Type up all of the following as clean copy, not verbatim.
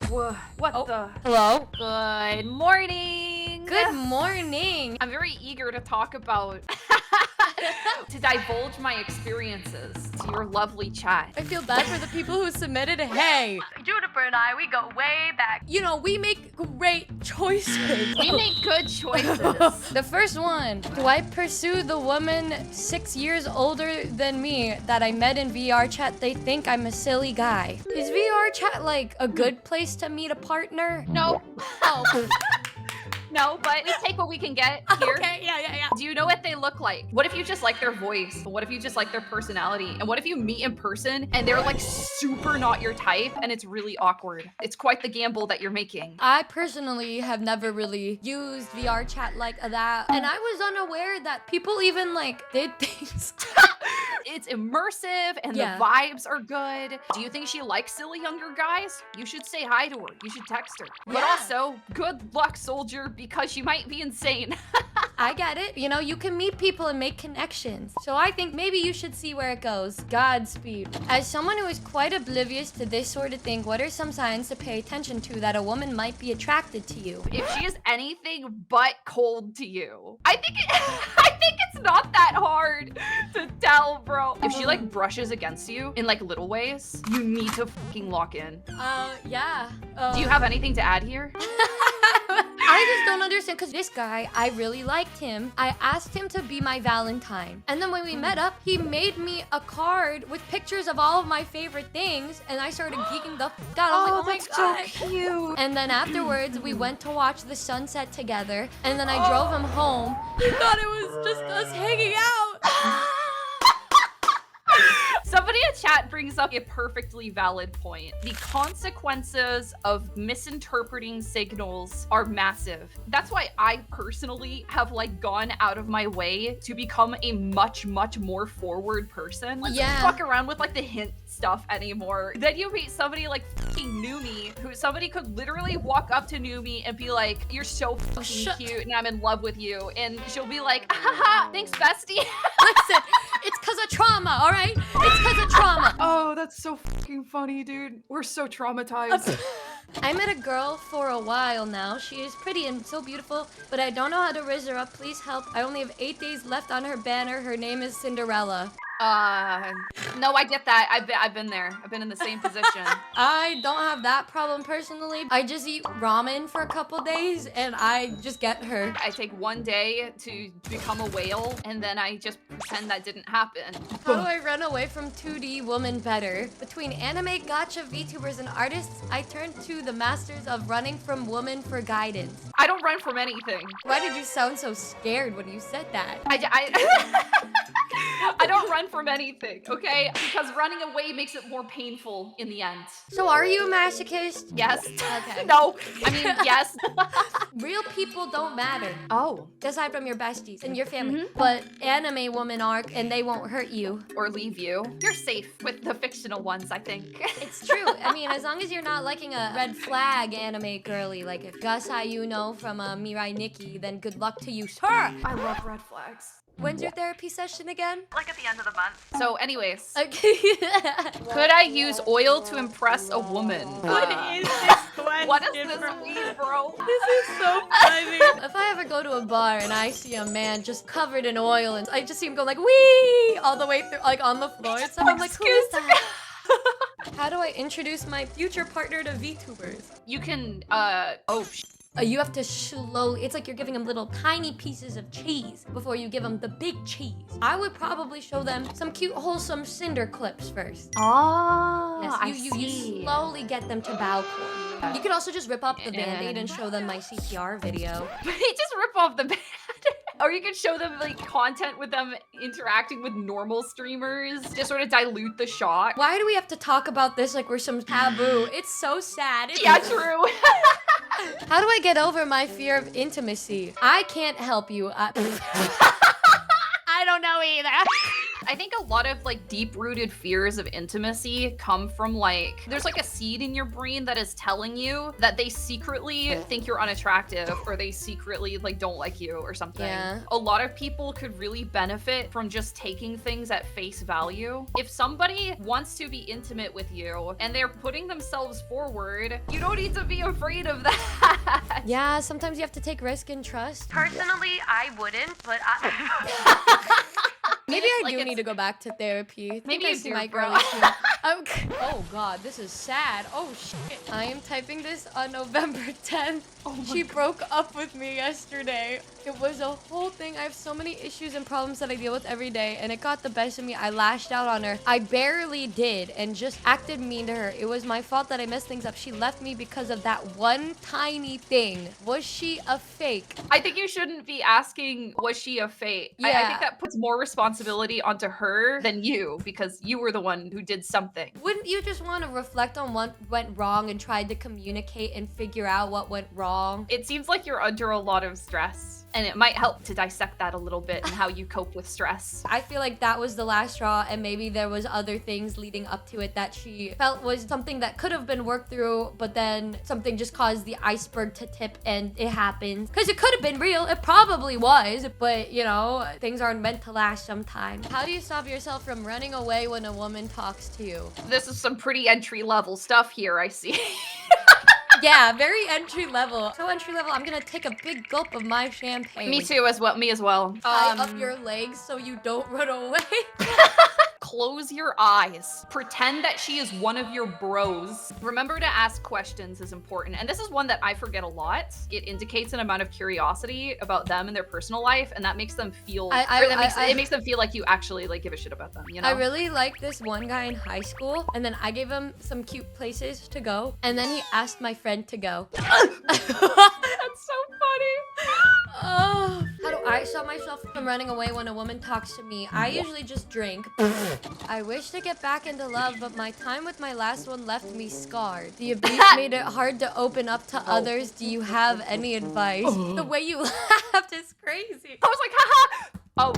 What the? Hello? Good morning. Good morning. I'm very eager to talk about, to divulge my experiences to your lovely chat. I feel bad for the people who submitted. Hey, Juniper and I, we go way back. you know, we make great choices. We make good choices. The first one, do I pursue the woman 6 years older than me that I met in VR chat? They think I'm a silly guy. Is VR chat like a good place to meet a partner? No, Oh, no, but we take what we can get here. okay, yeah. Do you know what they look like? What if you just like their voice? What if you just like their personality? And what if you meet in person and they're like super not your type and it's really awkward? It's quite the gamble that you're making. I personally have never really used VR chat like that, and I was unaware that people even like did things. It's immersive and Yeah. the vibes are good. Do you think she likes silly younger guys? You should say hi to her. You should text her. But Yeah. also, good luck, soldier, because she might be insane. I get it. You know, you can meet people and make connections. So I think maybe you should see where it goes. Godspeed. As someone who is quite oblivious to this sort of thing, what are some signs to pay attention to that a woman might be attracted to you? If she is anything but cold to you, I think it's not that hard to tell, bro. If she like brushes against you in like little ways, you need to fucking lock in. Yeah. Do you have anything to add here? I just don't understand, because this guy, I really liked him. I asked him to be my Valentine. And then when we met up, he made me a card with pictures of all of my favorite things. And I started geeking the f out. I was like, oh my God. so cute. And then afterwards, we went to watch the sunset together. And then I drove him home. I thought it was just us hanging out. Somebody in chat brings up a perfectly valid point. The consequences of misinterpreting signals are massive. That's why I personally have like gone out of my way to become a much more forward person. Let's Yeah. fuck around with like the hint stuff anymore. Then you meet somebody like fucking Numi, who somebody could literally walk up to Numi and be like, "You're so fucking Shut- cute and I'm in love with you." And she'll be like, "Haha, thanks, bestie." Listen, it's because of trauma, all right? It's because of trauma. Oh, that's so fucking funny, dude. We're so traumatized. I met a girl for a while now. She is pretty and so beautiful, but I don't know how to raise her up. Please help. I only have 8 days left on her banner. Her name is Cinderella. No, I get that. I've been there. I've been in the same position. I don't have that problem personally. I just eat ramen for a couple days and I just get her. I take one day to become a whale, and then I just pretend that didn't happen. How do I run away from 2D woman better? Between anime, gacha, VTubers, and artists, I turn to the masters of running from woman for guidance. I don't run from anything. Why did you sound so scared when you said that? I don't run from anything, okay? Because running away makes it more painful in the end. So are you a masochist? Yes. Okay. No. I mean, yes. Real people don't matter. Oh. Aside from your besties and your family. But anime women are, and they won't hurt you. Or leave you. You're safe with the fictional ones, I think. It's true. I mean, as long as you're not liking a red flag anime girly, like if Gus Hayuno from Mirai Nikki, then good luck to you, sir. I love red flags. When's your therapy session again? Like at the end of the month. So anyways, Okay. could I use oil to impress a woman? What is this question? What does this mean, bro? This is so funny. If I ever go to a bar and I see a man just covered in oil and I just see him go like, wee, all the way through, like on the floor and stuff, I'm like, who is that? How do I introduce my future partner to VTubers? You can, You have to slowly, it's like you're giving them little tiny pieces of cheese before you give them the big cheese. I would probably show them some cute, wholesome cinder clips first. Oh, Yes, you slowly get them to bow for you. You could also just rip off the band-aid and show them my CPR video. Just rip off the band. Or you could show them like content with them interacting with normal streamers. Just sort of dilute the shock. Why do we have to talk about this like we're some taboo? It's so sad. Yeah, true. How do I get over my fear of intimacy? I can't help you. I don't know either. I think a lot of like deep-rooted fears of intimacy come from like, there's like a seed in your brain that is telling you that they secretly think you're unattractive or they secretly like don't like you or something. Yeah. A lot of people could really benefit from just taking things at face value. If somebody wants to be intimate with you and they're putting themselves forward, you don't need to be afraid of that. Yeah, sometimes you have to take risk and trust. Personally, I wouldn't, but I... Maybe I Like, do it's- need to go back to therapy. I Maybe think I you see do, my bro. girly too. Oh god, this is sad. Oh shit. I am typing this on November 10th. She broke up with me yesterday. It was a whole thing. I have so many issues and problems that I deal with every day, and it got the best of me. I lashed out on her. I barely did and just acted mean to her. It was my fault that I messed things up. She left me because of that one tiny thing. Was she a fake? I think you shouldn't be asking, was she a fake? I Yeah. think that puts more responsibility onto her than you because you were the one who did something. Wouldn't you just want to reflect on what went wrong and try to communicate and figure out what went wrong? It seems like you're under a lot of stress, and it might help to dissect that a little bit and how you cope with stress. I feel like that was the last straw, and maybe there was other things leading up to it that she felt was something that could have been worked through, but then something just caused the iceberg to tip and it happened. Because it could have been real. It probably was, but you know, things aren't meant to last sometimes. How do you stop yourself from running away when a woman talks to you? This is some pretty entry-level stuff here, I see. Yeah, very entry level. So entry level, I'm gonna take a big gulp of my champagne. Me too, as well. Me as well. Tie up your legs so you don't run away. Close your eyes. Pretend that she is one of your bros. Remember to ask questions is important. And this is one that I forget a lot. It indicates an amount of curiosity about them and their personal life, and that makes them feel, it makes them feel like you actually like give a shit about them, you know? I really liked this one guy in high school, and then I gave him some cute places to go, and then he asked my friend to go. That's so funny. Oh, how do I stop myself from running away when a woman talks to me? I usually just drink. I wish to get back into love, but my time with my last one left me scarred. The abuse made it hard to open up to others. Do you have any advice? The way you laughed is crazy. I was like, haha. Oh.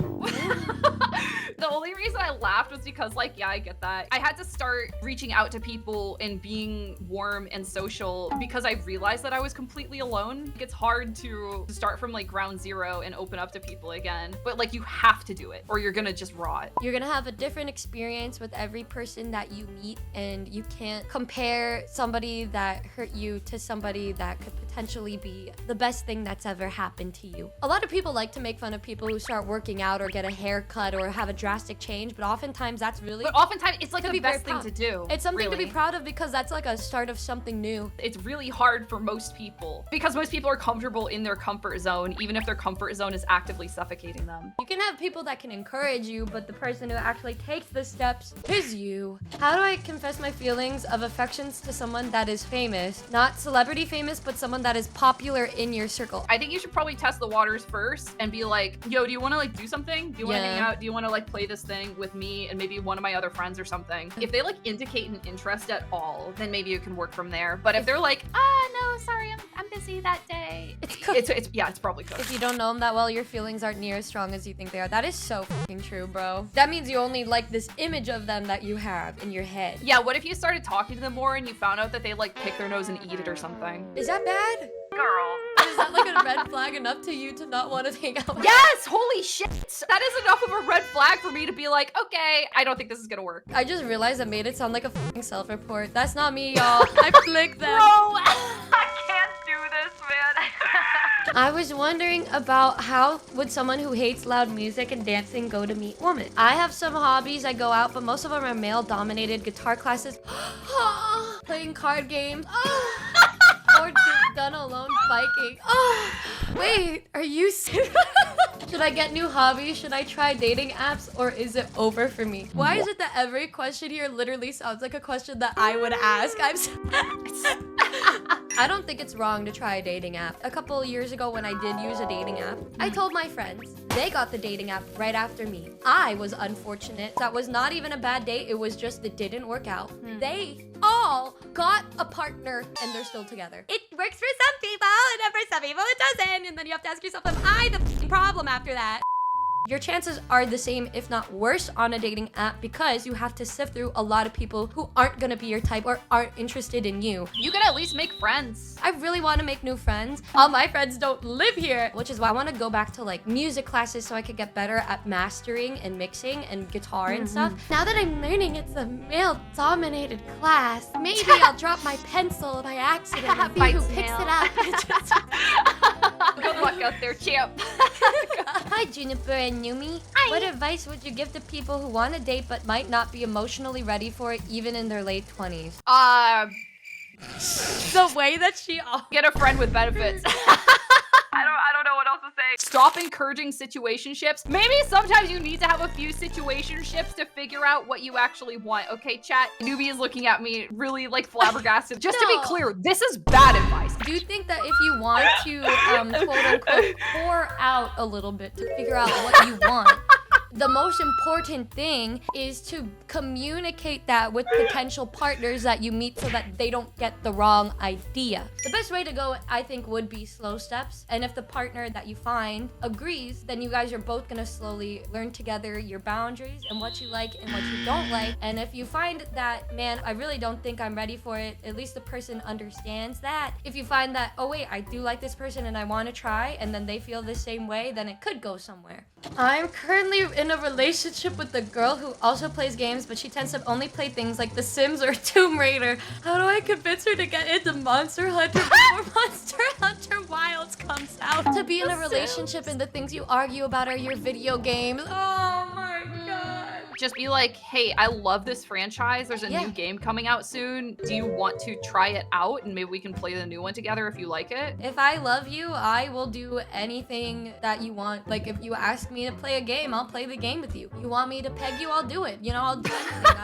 The only reason I laughed was because, like, yeah, I get that. I had to start reaching out to people and being warm and social because I realized that I was completely alone. It's hard to start from like ground zero and open up to people again. But like, you have to do it or you're gonna just rot. You're gonna have a different experience with every person that you meet, and you can't compare somebody that hurt you to somebody that could potentially be the best thing that's ever happened to you. A lot of people like to make fun of people who start working out or get a haircut or have a drastic change, but oftentimes that's really... But oftentimes it's like to the be very best thing proud. to do. It's something to really. be proud of because that's like a start of something new. It's really hard for most people because most people are comfortable in their comfort zone, even if their comfort zone is actively suffocating them. You can have people that can encourage you, but the person who actually takes the steps is you. How do I confess my feelings of affections to someone that is famous? Not celebrity famous, but someone that is popular in your circle. I think you should probably test the waters first and be like, yo, do you want to like do something? Do you want to Yeah. hang out? Do you want to like play this thing with me and maybe one of my other friends or something? If they like indicate an interest at all, then maybe you can work from there. But if they're like, no, sorry, I'm busy that day. It's cooked. It's probably cooked. If you don't know them that well, your feelings aren't near as strong as you think they are. That is so fucking true, bro. That means you only like this image of them that you have in your head. Yeah, what if you started talking to them more and you found out that they like pick their nose and eat it or something? Is that bad? Girl. Is that like a red flag enough to you to not want to hang out with? Yes, holy shit. That is enough of a red flag for me to be like, okay, I don't think this is gonna work. I just realized I made it sound like a fucking self-report. That's not me, y'all. I flicked them. Bro! I can't do this, man. I was wondering about how would someone who hates loud music and dancing go to meet women? I have some hobbies I go out, but most of them are male-dominated guitar classes, playing card games, or just done alone biking. Wait, are you serious? Should I get new hobbies? Should I try dating apps, or is it over for me? Why is it that every question here literally sounds like a question that I would ask? I don't think it's wrong to try a dating app. A couple years ago when I did use a dating app, I told my friends. They got the dating app right after me. I was unfortunate. That was not even a bad date. It was just it didn't work out. They all got a partner and they're still together. It works for some people and then for some people it doesn't. And then you have to ask yourself, am I the f***ing problem after that? Your chances are the same, if not worse, on a dating app because you have to sift through a lot of people who aren't gonna be your type or aren't interested in you. You can at least make friends. I really want to make new friends. All my friends don't live here, which is why I want to go back to like music classes so I could get better at mastering and mixing and guitar and stuff. Now that I'm learning it's a male-dominated class, maybe I'll drop my pencil by accident and see who Bites picks nail. it up. Good luck out there, champ. Hi, Juniper and Yumi. What advice would you give to people who want to date but might not be emotionally ready for it even in their late 20s? The way that she Get a friend with benefits. I don't know what else to say. Stop encouraging situationships. Maybe sometimes you need to have a few situationships to figure out what you actually want. Okay, chat. Newbie is looking at me really like flabbergasted. Just to be No. clear, this is bad advice. Do you think that if you want to, quote unquote, pour out a little bit to figure out what you want, the most important thing is to communicate that with potential partners that you meet so that they don't get the wrong idea. The best way to go, I think, would be slow steps. And if the partner that you find agrees, then you guys are both gonna slowly learn together your boundaries and what you like and what you don't like. And if you find that, man, I really don't think I'm ready for it, at least the person understands that. If you find that, oh wait, I do like this person and I want to try, and then they feel the same way, then it could go somewhere. I'm currently in a relationship with a girl who also plays games, but she tends to only play things like The Sims or Tomb Raider. How do I convince her to get into Monster Hunter before Monster Hunter Wilds comes out? To be in a relationship and the things you argue about are your video games. Oh my god. Just be like, hey, I love this franchise. There's a Yeah. new game coming out soon. Do you want to try it out? And maybe we can play the new one together if you like it. If I love you, I will do anything that you want. Like, if you ask me to play a game, I'll play the game with you. You want me to peg you, I'll do it. You know, I'll do anything.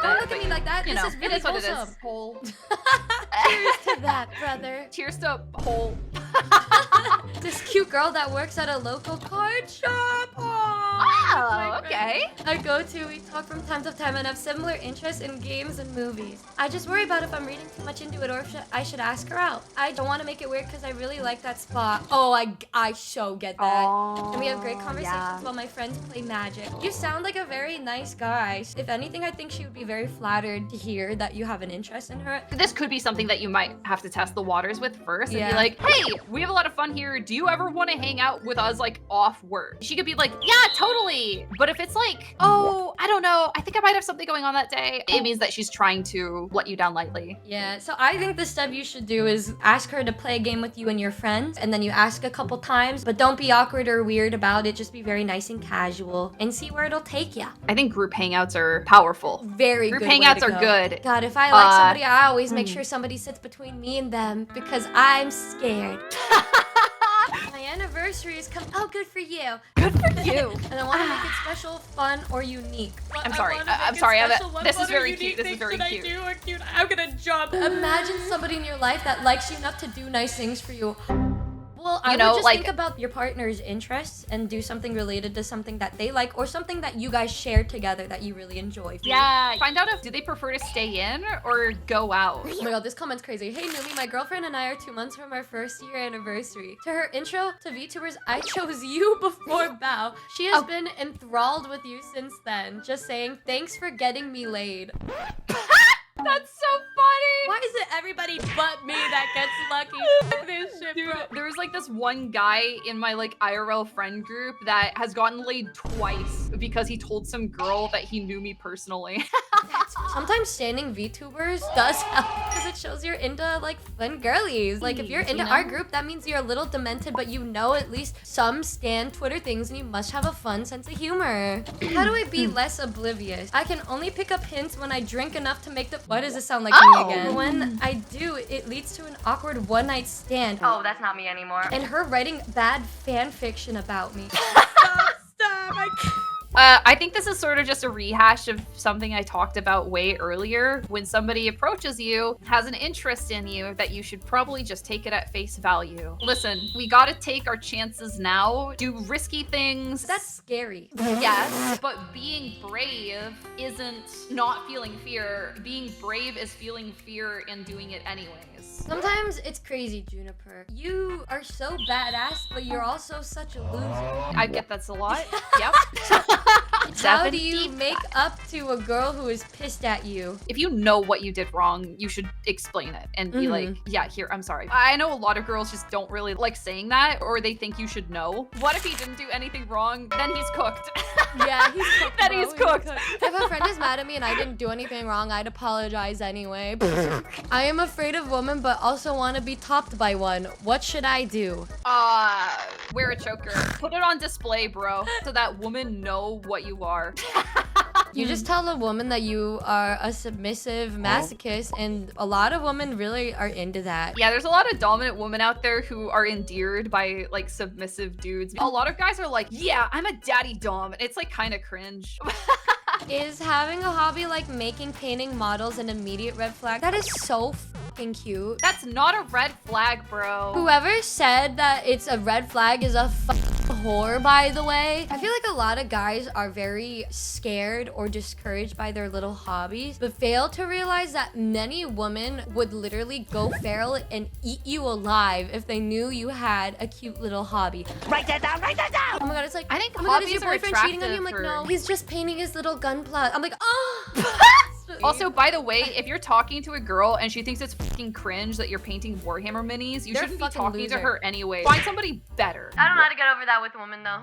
Don't look at me like that. You This know, is really it is what it wholesome. is. Whole. Cheers to that, brother. Cheers to whole. This cute girl that works at a local card shop. Oh, okay. I go to, we talk from time to time and have similar interests in games and movies. I just worry about if I'm reading too much into it or if I should ask her out. I don't want to make it weird because I really like that spot. Oh, I so get that. And we have great conversations while my friends play Magic. You sound like a very nice guy. If anything, I think she would be very flattered to hear that you have an interest in her. This could be something that you might have to test the waters with first and Yeah. be like, hey, we have a lot of fun here. Do you ever want to hang out with us like off work? She could be like, yeah, totally. But if it's like, oh, I don't know, I think I might have something going on that day, it means that she's trying to let you down lightly. Yeah, so I think the step you should do is ask her to play a game with you and your friends, and then you ask a couple times, but don't be awkward or weird about it. Just be very nice and casual and see where it'll take you. I think group hangouts are powerful. Very Group good way hangouts to are go. good. God, if I like somebody, I always make sure somebody sits between me and them because I'm scared. My anniversary is coming. Oh, good for you. Good for you. And I want to make it special, fun, or unique. I'm sorry. I wanna I'm make it sorry. special, what This is fun or very unique cute. This is things very should cute. I do or cute? I'm gonna jump. Imagine somebody in your life that likes you enough to do nice things for you. Well, I You know, would just like- think about your partner's interests and do something related to something that they like or something that you guys share together that you really enjoy. Yeah. Find out if do they prefer to stay in or go out. Oh my god, this comment's crazy. Hey Numi, my girlfriend and I are 2 months from our first year anniversary. To her intro to Vtubers, I chose you before Bao. She has been enthralled with you since then. Just saying, thanks for getting me laid. That's so funny. Why is it everybody but me that gets lucky? Fuck this shit, Dude, bro. there was like this one guy in my like IRL friend group that has gotten laid twice because he told some girl that he knew me personally. Sometimes standing VTubers does help because it shows you're into like fun girlies. Like if you're You into know? our group, that means you're a little demented, but you know at least some stan Twitter things and you must have a fun sense of humor. How do I be less oblivious? I can only pick up hints when I drink enough to make the— Why does this sound like Oh. me again? When I do, it leads to an awkward one-night stand. Oh, that's not me anymore. And her writing bad fan fiction about me. Stop, I can't. I think this is sort of just a rehash of something I talked about way earlier. When somebody approaches you, has an interest in you, that you should probably just take it at face value. Listen, we gotta take our chances now, do risky things. That's scary. Yes, but being brave isn't not feeling fear. Being brave is feeling fear and doing it anyways. this. Sometimes it's crazy, Juniper. You are so badass, but you're also such a loser. I get that's a lot. Yep. How do you make up to a girl who is pissed at you? If you know what you did wrong, you should explain it and be like, yeah, here, I'm sorry. I know a lot of girls just don't really like saying that, or they think you should know. What if he didn't do anything wrong? Then he's cooked. Yeah, he's cooked. Then he's cooked. If a friend is mad at me and I didn't do anything wrong, I'd apologize anyway. I am afraid of women, but also want to be topped by one. What should I do? Wear a choker. Put it on display, bro, so that women know what you are. You just tell a woman that you are a submissive masochist, and a lot of women really are into that. Yeah, there's a lot of dominant women out there who are endeared by like submissive dudes. A lot of guys are like, yeah, I'm a daddy dom. It's like kind of cringe. Is having a hobby like making painting models an immediate red flag? That is so fucking cute. That's not a red flag, bro. Whoever said that it's a red flag is a whore, by the way. I feel like a lot of guys are very scared or discouraged by their little hobbies, but fail to realize that many women would literally go feral and eat you alive if they knew you had a cute little hobby. Write that down, write that down! Oh my god, it's like, I think oh my god, is hobbies your are boyfriend cheating on you? I'm like, attractive no, he's just painting his little gun plot. I'm like, oh. Also, by the way, if you're talking to a girl and she thinks it's fucking cringe that you're painting Warhammer minis, you They're shouldn't be fucking talking loser. to her anyway. Find somebody better. I don't know how to get over that with women though.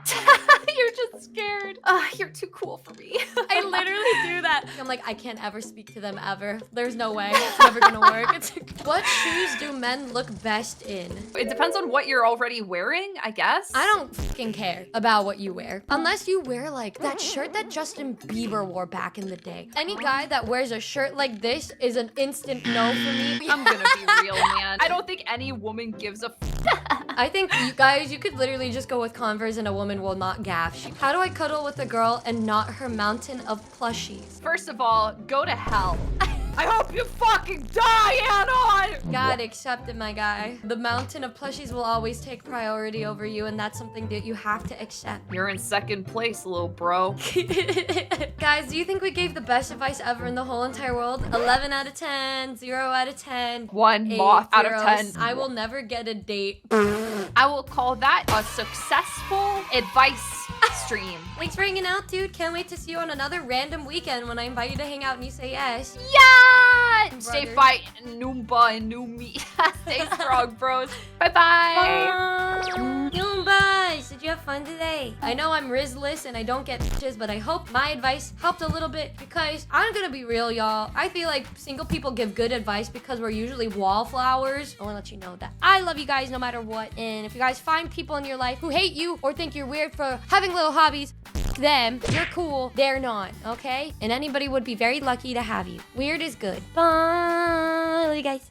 You're just scared. You're too cool for me. I literally do that. I'm like, I can't ever speak to them ever. There's no way. It's never gonna work. It's like, what shoes do men look best in? It depends on what you're already wearing, I guess. I don't fucking care about what you wear. Unless you wear like that shirt that Justin Bieber wore back in the day. Any guy that wears a shirt like this is an instant no for me. I'm gonna be real, man. I don't think any woman gives a I think you guys, you could literally just go with Converse and a woman will not gaff. How do I cuddle with a girl and not her mountain of plushies? First of all, go to hell. I hope you fucking die, Anon! God accepted, my guy. The mountain of plushies will always take priority over you, and that's something that you have to accept. You're in second place, little bro. Guys, do you think we gave the best advice ever in the whole entire world? 11 out of 10, 0 out of 10. 1 8 moth out of zeros. 10. I will never get a date. I will call that a successful advice stream. Thanks for hanging out, dude. Can't wait to see you on another random weekend when I invite you to hang out and you say yes. Yeah! Stay Brothers. fighting, Noomba and Noomi. Stay strong, bros. Bye-bye. Goombas, did you have fun today? I know I'm Rizless and I don't get bitches, but I hope my advice helped a little bit because I'm gonna be real, y'all. I feel like single people give good advice because we're usually wallflowers. I wanna let you know that I love you guys no matter what. And if you guys find people in your life who hate you or think you're weird for having little hobbies, them, you're cool, they're not, okay? And anybody would be very lucky to have you. Weird is good. Bye, love you guys.